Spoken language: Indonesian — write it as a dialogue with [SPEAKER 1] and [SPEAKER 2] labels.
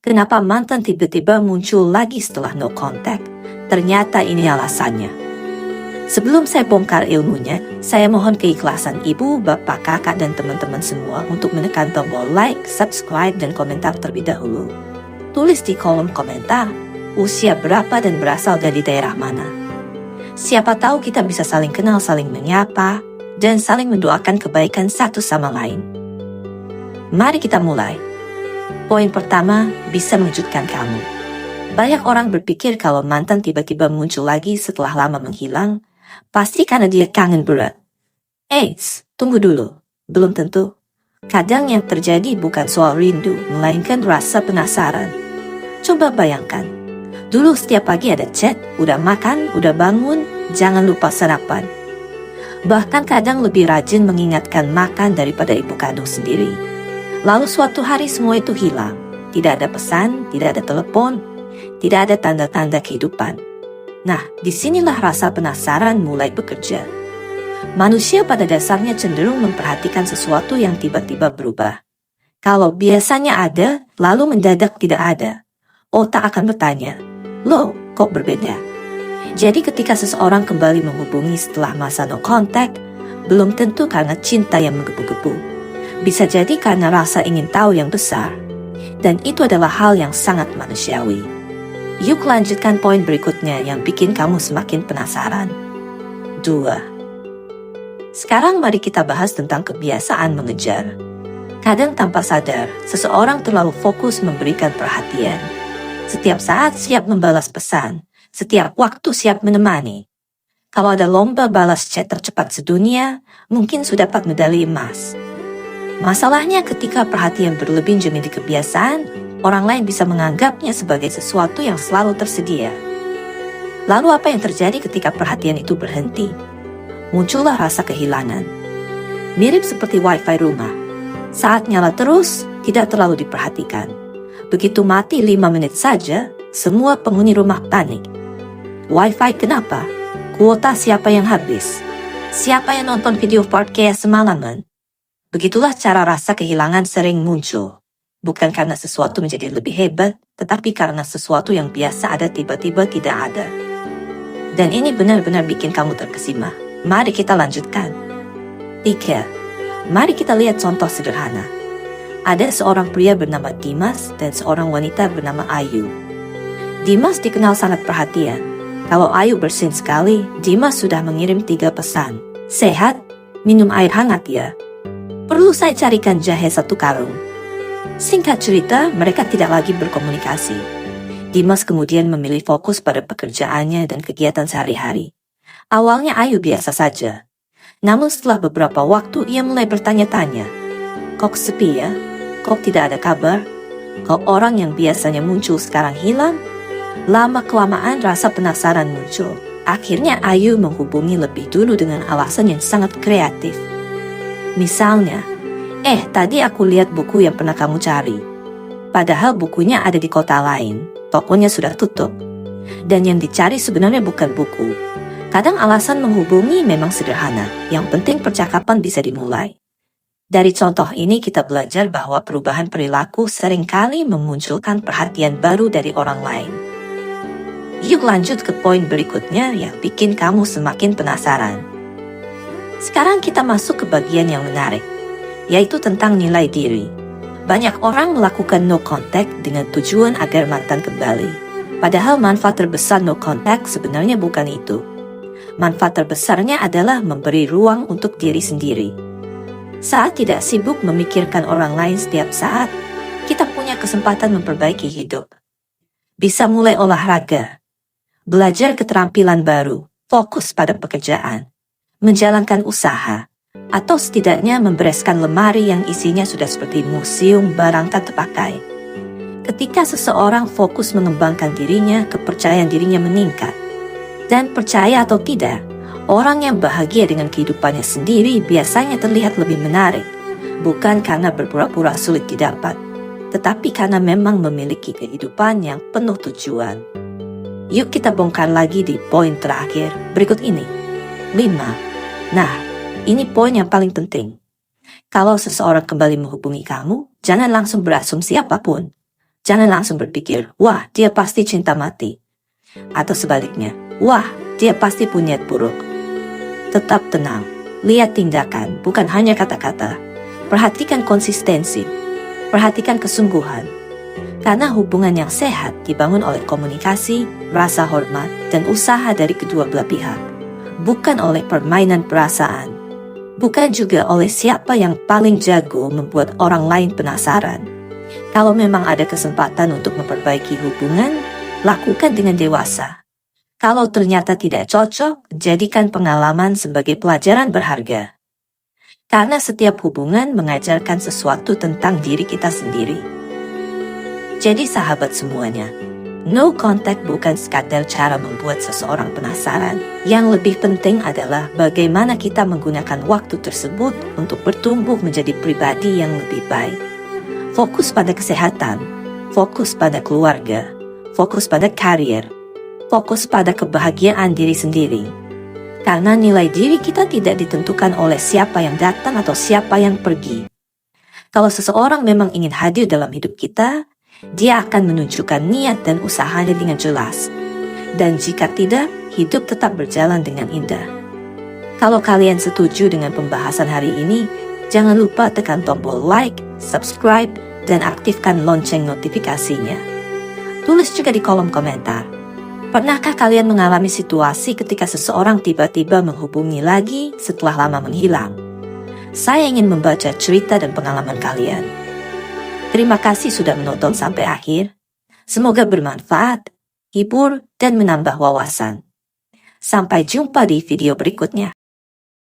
[SPEAKER 1] Kenapa mantan tiba-tiba muncul lagi setelah no contact? Ternyata ini alasannya. Sebelum saya bongkar ilmunya, saya mohon keikhlasan ibu, bapak, kakak, dan teman-teman semua untuk menekan tombol like, subscribe, dan komentar terlebih dahulu. Tulis di kolom komentar, usia berapa dan berasal dari daerah mana. Siapa tahu kita bisa saling kenal, saling menyapa, dan saling mendoakan kebaikan satu sama lain. Mari kita mulai. Poin pertama, bisa mengejutkan kamu. Banyak orang berpikir kalau mantan tiba-tiba muncul lagi setelah lama menghilang, pasti karena dia kangen berat. Eits, tunggu dulu. Belum tentu. Kadang yang terjadi bukan soal rindu, melainkan rasa penasaran. Coba bayangkan. Dulu setiap pagi ada chat, udah makan, udah bangun, jangan lupa sarapan. Bahkan kadang lebih rajin mengingatkan makan daripada ibu kandung sendiri. Lalu suatu hari semua itu hilang. Tidak ada pesan, tidak ada telepon, tidak ada tanda-tanda kehidupan. Nah, disinilah rasa penasaran mulai bekerja. Manusia pada dasarnya cenderung memperhatikan sesuatu yang tiba-tiba berubah. Kalau biasanya ada, lalu mendadak tidak ada, otak akan bertanya, loh, kok berbeda? Jadi ketika seseorang kembali menghubungi setelah masa no contact, belum tentu karena cinta yang menggebu-gebu. Bisa jadi karena rasa ingin tahu yang besar. Dan itu adalah hal yang sangat manusiawi. Yuk lanjutkan poin berikutnya yang bikin kamu semakin penasaran. 2. Sekarang mari kita bahas tentang kebiasaan mengejar. Kadang tanpa sadar, seseorang terlalu fokus memberikan perhatian. Setiap saat siap membalas pesan, setiap waktu siap menemani. Kalau ada lomba balas chat tercepat sedunia, mungkin sudah dapat medali emas. Masalahnya ketika perhatian berlebih menjadi kebiasaan, orang lain bisa menganggapnya sebagai sesuatu yang selalu tersedia. Lalu apa yang terjadi ketika perhatian itu berhenti? Muncullah rasa kehilangan. Mirip seperti wifi rumah. Saat nyala terus, tidak terlalu diperhatikan. Begitu mati 5 menit saja, semua penghuni rumah panik. Wifi kenapa? Kuota siapa yang habis? Siapa yang nonton video podcast semalaman? Begitulah cara rasa kehilangan sering muncul. Bukan karena sesuatu menjadi lebih hebat, tetapi karena sesuatu yang biasa ada tiba-tiba tidak ada. Dan ini benar-benar bikin kamu terkesima. Mari kita lanjutkan. 3. Mari kita lihat contoh sederhana. Ada seorang pria bernama Dimas dan seorang wanita bernama Ayu. Dimas dikenal sangat perhatian. Kalau Ayu bersin sekali, Dimas sudah mengirim 3 pesan. Sehat, minum air hangat ya. Perlu saya carikan jahe 1 karung. Singkat cerita, mereka tidak lagi berkomunikasi. Dimas kemudian memilih fokus pada pekerjaannya dan kegiatan sehari-hari. Awalnya Ayu biasa saja. Namun setelah beberapa waktu ia mulai bertanya-tanya. Kok sepi ya? Kok tidak ada kabar? Kok orang yang biasanya muncul sekarang hilang? Lama-kelamaan rasa penasaran muncul. Akhirnya Ayu menghubungi lebih dulu dengan alasan yang sangat kreatif. Misalnya, tadi aku lihat buku yang pernah kamu cari. Padahal bukunya ada di kota lain, tokonya sudah tutup. Dan yang dicari sebenarnya bukan buku. Kadang alasan menghubungi memang sederhana, yang penting percakapan bisa dimulai. Dari contoh ini kita belajar bahwa perubahan perilaku seringkali memunculkan perhatian baru dari orang lain. Yuk lanjut ke poin berikutnya yang bikin kamu semakin penasaran. Sekarang kita masuk ke bagian yang menarik, yaitu tentang nilai diri. Banyak orang melakukan no contact dengan tujuan agar mantan kembali. Padahal manfaat terbesar no contact sebenarnya bukan itu. Manfaat terbesarnya adalah memberi ruang untuk diri sendiri. Saat tidak sibuk memikirkan orang lain setiap saat, kita punya kesempatan memperbaiki hidup. Bisa mulai olahraga, belajar keterampilan baru, fokus pada pekerjaan, menjalankan usaha, atau setidaknya membereskan lemari yang isinya sudah seperti museum barang tak terpakai. Ketika seseorang fokus mengembangkan dirinya, kepercayaan dirinya meningkat. Dan percaya atau tidak, orang yang bahagia dengan kehidupannya sendiri biasanya terlihat lebih menarik, bukan karena berpura-pura sulit didapat, tetapi karena memang memiliki kehidupan yang penuh tujuan. Yuk kita bongkar lagi di poin terakhir berikut ini. 5. Nah, ini poin yang paling penting. Kalau seseorang kembali menghubungi kamu, jangan langsung berasumsi apapun. Jangan langsung berpikir, wah dia pasti cinta mati. Atau sebaliknya, wah dia pasti punya niat buruk. Tetap tenang, lihat tindakan, bukan hanya kata-kata. Perhatikan konsistensi, perhatikan kesungguhan. Karena hubungan yang sehat dibangun oleh komunikasi, rasa hormat, dan usaha dari kedua belah pihak. Bukan oleh permainan perasaan. Bukan juga oleh siapa yang paling jago membuat orang lain penasaran. Kalau memang ada kesempatan untuk memperbaiki hubungan, lakukan dengan dewasa. Kalau ternyata tidak cocok, jadikan pengalaman sebagai pelajaran berharga. Karena setiap hubungan mengajarkan sesuatu tentang diri kita sendiri. Jadi sahabat semuanya, no contact bukan sekadar cara membuat seseorang penasaran. Yang lebih penting adalah bagaimana kita menggunakan waktu tersebut untuk bertumbuh menjadi pribadi yang lebih baik. Fokus pada kesehatan, fokus pada keluarga, fokus pada karir, fokus pada kebahagiaan diri sendiri. Karena nilai diri kita tidak ditentukan oleh siapa yang datang atau siapa yang pergi. Kalau seseorang memang ingin hadir dalam hidup kita, dia akan menunjukkan niat dan usahanya dengan jelas. Dan jika tidak, hidup tetap berjalan dengan indah. Kalau kalian setuju dengan pembahasan hari ini, jangan lupa tekan tombol like, subscribe, dan aktifkan lonceng notifikasinya. Tulis juga di kolom komentar. Pernahkah kalian mengalami situasi ketika seseorang tiba-tiba menghubungi lagi setelah lama menghilang? Saya ingin membaca cerita dan pengalaman kalian. Terima kasih sudah menonton sampai akhir. Semoga bermanfaat, hibur, dan menambah wawasan. Sampai jumpa di video berikutnya.